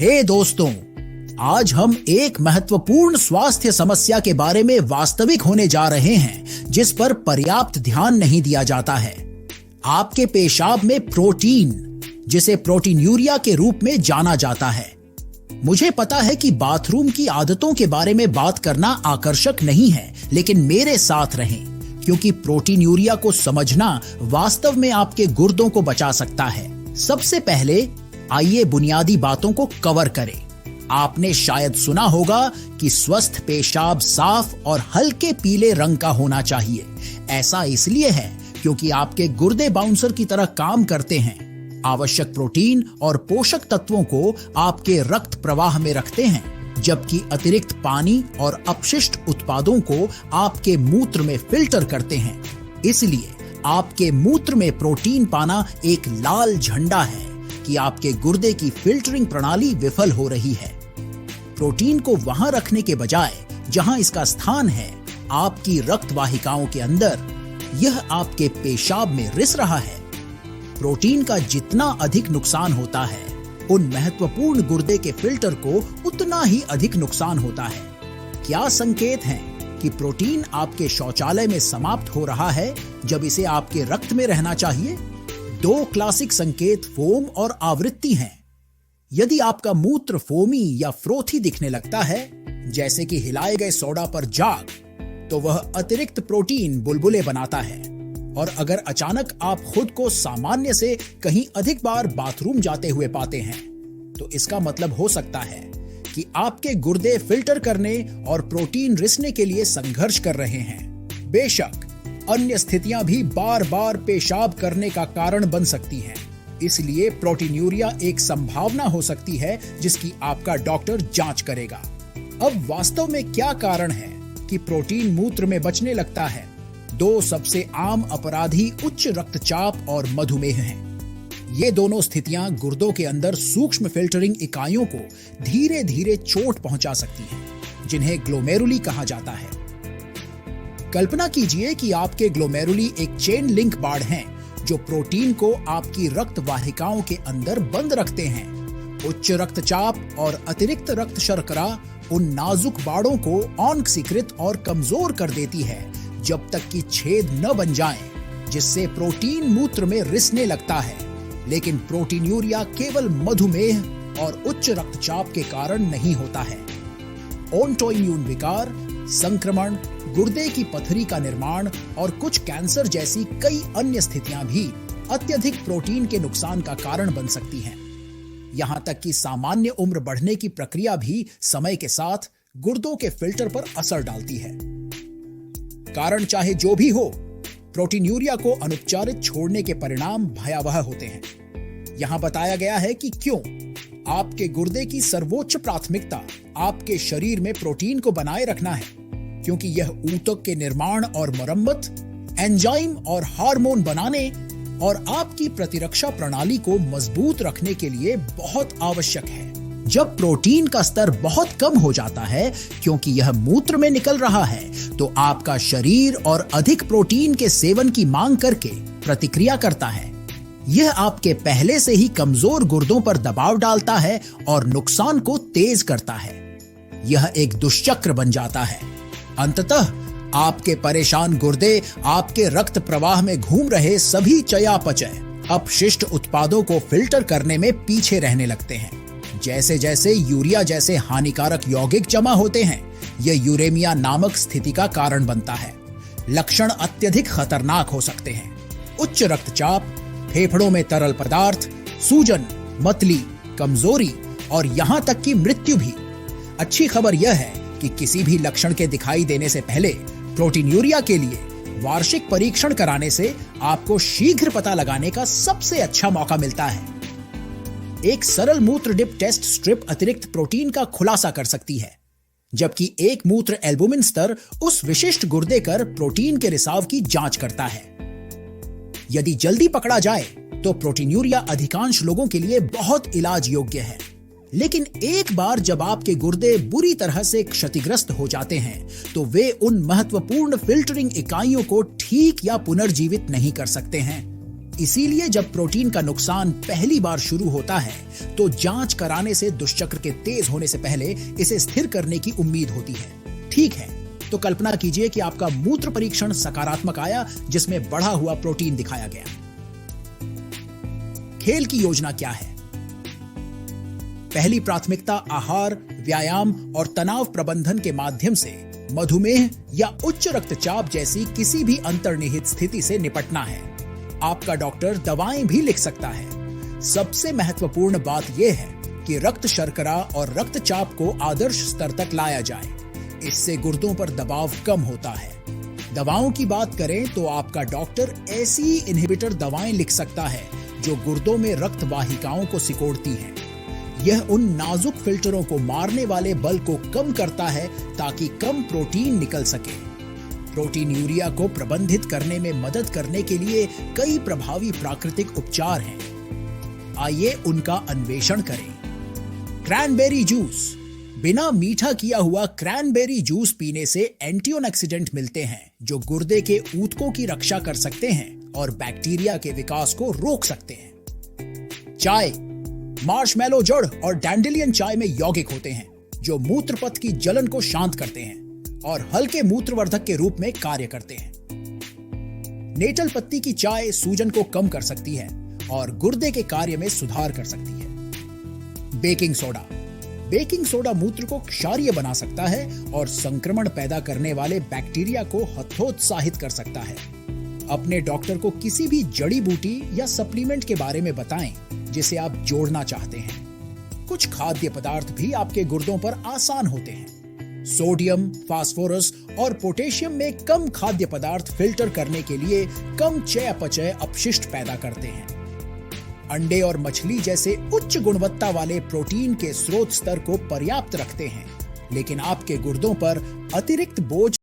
हे दोस्तों, आज हम एक महत्वपूर्ण स्वास्थ्य समस्या के बारे में वास्तविक होने जा रहे हैं जिस पर पर्याप्त ध्यान नहीं दिया जाता है। आपके पेशाब में प्रोटीन, जिसे प्रोटीनयूरिया के रूप में जाना जाता है। मुझे पता है कि बाथरूम की आदतों के बारे में बात करना आकर्षक नहीं है, लेकिन मेरे साथ रहें क्योंकि प्रोटीनयूरिया को समझना वास्तव में आपके गुर्दों को बचा सकता है। सबसे पहले आइए बुनियादी बातों को कवर करें। आपने शायद सुना होगा कि स्वस्थ पेशाब साफ और हल्के पीले रंग का होना चाहिए। ऐसा इसलिए है क्योंकि आपके गुर्दे बाउंसर की तरह काम करते हैं, आवश्यक प्रोटीन और पोषक तत्वों को आपके रक्त प्रवाह में रखते हैं, जबकि अतिरिक्त पानी और अपशिष्ट उत्पादों को आपके मूत्र में फिल्टर करते हैं। इसलिए आपके मूत्र में प्रोटीन पाना एक लाल झंडा है कि आपके गुर्दे की फिल्टरिंग प्रणाली विफल हो रही है। प्रोटीन को वहां रखने के बजाय जहां इसका स्थान है, आपकी रक्त वाहिकाओं के अंदर, यह आपके पेशाब में रिस रहा है। प्रोटीन का जितना अधिक नुकसान होता है, उन महत्वपूर्ण गुर्दे के फिल्टर को उतना ही अधिक नुकसान होता है। क्या संकेत हैं कि प्रोटीन आपके शौचालय में समाप्त हो रहा है जब इसे आपके रक्त में रहना चाहिए? दो क्लासिक संकेत फोम और आवृत्ति हैं। यदि आपका मूत्र फोमी या फ्रोथी दिखने लगता है, जैसे कि हिलाए गए सोडा पर जाग, तो वह अतिरिक्त प्रोटीन बुलबुले बनाता है। और अगर अचानक आप खुद को सामान्य से कहीं अधिक बार बाथरूम जाते हुए पाते हैं, तो इसका मतलब हो सकता है कि आपके गुर्दे फिल्टर करने और प्रोटीन रिसने के लिए संघर्ष कर रहे हैं। बेशक अन्य स्थितियां भी बार बार पेशाब करने का कारण बन सकती हैं। इसलिए प्रोटीनयूरिया एक संभावना हो सकती है जिसकी आपका डॉक्टर जांच करेगा। अब वास्तव में क्या कारण है कि प्रोटीन मूत्र में बचने लगता है? दो सबसे आम अपराधी उच्च रक्तचाप और मधुमेह हैं। ये दोनों स्थितियां गुर्दों के अंदर सूक्ष्म फिल्टरिंग इकाइयों को धीरे धीरे चोट पहुंचा सकती हैं, जिन्हें ग्लोमेरुली कहा जाता है। कल्पना कीजिए कि आपके ग्लोमेरुली एक चेन लिंक बाड़ हैं जो प्रोटीन को आपकी रक्त वाहिकाओं के अंदर बंद रखते हैं। उच्च रक्तचाप और अतिरिक्त रक्त शर्करा उन नाजुक बाड़ों को ऑक्सीकृत और कमजोर कर देती है जब तक कि छेद न बन जाएं, जिससे प्रोटीन मूत्र में रिसने लगता है। लेकिन प्रोटीनयूरिया केवल मधुमेह और उच्च रक्तचाप के कारण नहीं होता है। ऑटोइम्यून विकार, संक्रमण, गुर्दे की पथरी का निर्माण और कुछ कैंसर जैसी कई अन्य स्थितियां भी अत्यधिक प्रोटीन के नुकसान का कारण बन सकती हैं। यहां तक कि सामान्य उम्र बढ़ने की प्रक्रिया भी समय के साथ गुर्दों के फिल्टर पर असर डालती है। कारण चाहे जो भी हो, प्रोटीनयूरिया को अनुपचारित छोड़ने के परिणाम भयावह होते हैं। यहां बताया गया है कि क्यों आपके गुर्दे की सर्वोच्च प्राथमिकता आपके शरीर में प्रोटीन को बनाए रखना है, क्योंकि यह ऊतक के निर्माण और मरम्मत, एंजाइम और हार्मोन बनाने और आपकी प्रतिरक्षा प्रणाली को मजबूत रखने के लिए बहुत आवश्यक है। जब प्रोटीन का स्तर बहुत कम हो जाता है, क्योंकि यह मूत्र में निकल रहा है, तो आपका शरीर और अधिक प्रोटीन के सेवन की मांग करके प्रतिक्रिया करता है। यह आपके पहले से ही कमजोर गुर्दों पर दबाव डालता है और नुकसान को तेज करता है। यह एक दुष्चक्र बन जाता है। अंततः आपके परेशान गुर्दे आपके रक्त प्रवाह में घूम रहे सभी चयापचय अपशिष्ट उत्पादों को फिल्टर करने में पीछे रहने लगते हैं। जैसे जैसे यूरिया जैसे हानिकारक यौगिक जमा होते हैं, यह यूरेमिया नामक स्थिति का कारण बनता है। लक्षण अत्यधिक खतरनाक हो सकते हैं। उच्च रक्तचाप, फेफड़ों में तरल पदार्थ, सूजन, मतली, कमजोरी और यहां तक कि मृत्यु भी। अच्छी खबर यह है कि किसी भी लक्षण के दिखाई देने से पहले प्रोटीनयूरिया के लिए वार्षिक परीक्षण कराने से आपको शीघ्र पता लगाने का सबसे अच्छा मौका मिलता है। एक सरल मूत्र डिप टेस्ट स्ट्रिप अतिरिक्त प्रोटीन का खुलासा कर सकती है, जबकि एक मूत्र एल्बुमिन स्तर उस विशिष्ट गुर्दे कर प्रोटीन के रिसाव की जांच करता है। यदि जल्दी पकड़ा जाए तो प्रोटीनयूरिया अधिकांश लोगों के लिए बहुत इलाज योग्य है। लेकिन एक बार जब आपके गुर्दे बुरी तरह से क्षतिग्रस्त हो जाते हैं, तो वे उन महत्वपूर्ण फिल्टरिंग इकाइयों को ठीक या पुनर्जीवित नहीं कर सकते हैं। इसीलिए जब प्रोटीन का नुकसान पहली बार शुरू होता है तो जांच कराने से दुष्चक्र के तेज होने से पहले इसे स्थिर करने की उम्मीद होती है। ठीक है, तो कल्पना कीजिए कि आपका मूत्र परीक्षण सकारात्मक आया जिसमें बढ़ा हुआ प्रोटीन दिखाया गया। खेल की योजना क्या है? पहली प्राथमिकता आहार, व्यायाम और तनाव प्रबंधन के माध्यम से मधुमेह या उच्च रक्तचाप जैसी किसी भी अंतर्निहित स्थिति से निपटना है। आपका डॉक्टर दवाएं भी लिख सकता है। सबसे महत्वपूर्ण बात यह है कि रक्त शर्करा और रक्तचाप को आदर्श स्तर तक लाया जाए। इससे गुर्दों पर दबाव कम होता है। दवाओं की बात करें तो आपका डॉक्टर ऐसी इनहिबिटर दवाएं लिख सकता है जो गुर्दों में रक्त वाहिकाओं को सिकोड़ती हैं। यह उन नाजुक फिल्टरों को मारने वाले बल को कम करता है ताकि कम प्रोटीन निकल सके। प्रोटीन यूरिया को प्रबंधित करने में मदद करने के लिए कई प्रभावी प्राकृतिक उपचार हैं। आइए उनका अन्वेषण करें। Cranberry juice. बिना मीठा किया हुआ क्रैनबेरी जूस पीने से एंटीऑक्सीडेंट मिलते हैं जो गुर्दे के ऊतकों की रक्षा कर सकते हैं और बैक्टीरिया के विकास को रोक सकते हैं। चाय। मार्शमैलो जड़ और डैंडेलियन चाय में यौगिक होते हैं जो मूत्रपथ की जलन को शांत करते हैं और हल्के मूत्रवर्धक के रूप में कार्य करते हैं। नेटल पत्ती की चाय सूजन को कम कर सकती है और गुर्दे के कार्य में सुधार कर सकती है। Baking soda. बेकिंग सोडा मूत्र को क्षारीय बना सकता है और संक्रमण पैदा करने वाले बैक्टीरिया को हतोत्साहित कर सकता है। अपने डॉक्टर को किसी भी जड़ी बूटी या सप्लीमेंट के बारे में बताएं जिसे आप जोड़ना चाहते हैं। कुछ खाद्य पदार्थ भी आपके गुर्दों पर आसान होते हैं। सोडियम, फास्फोरस और पोटेशियम में कम खाद्य पदार्थ फिल्टर करने के लिए कम चयापचय अपशिष्ट पैदा करते हैं। अंडे और मछली जैसे उच्च गुणवत्ता वाले प्रोटीन के स्रोत स्तर को पर्याप्त रखते हैं, लेकिन आपके गुर्दों पर अतिरिक्त बोझ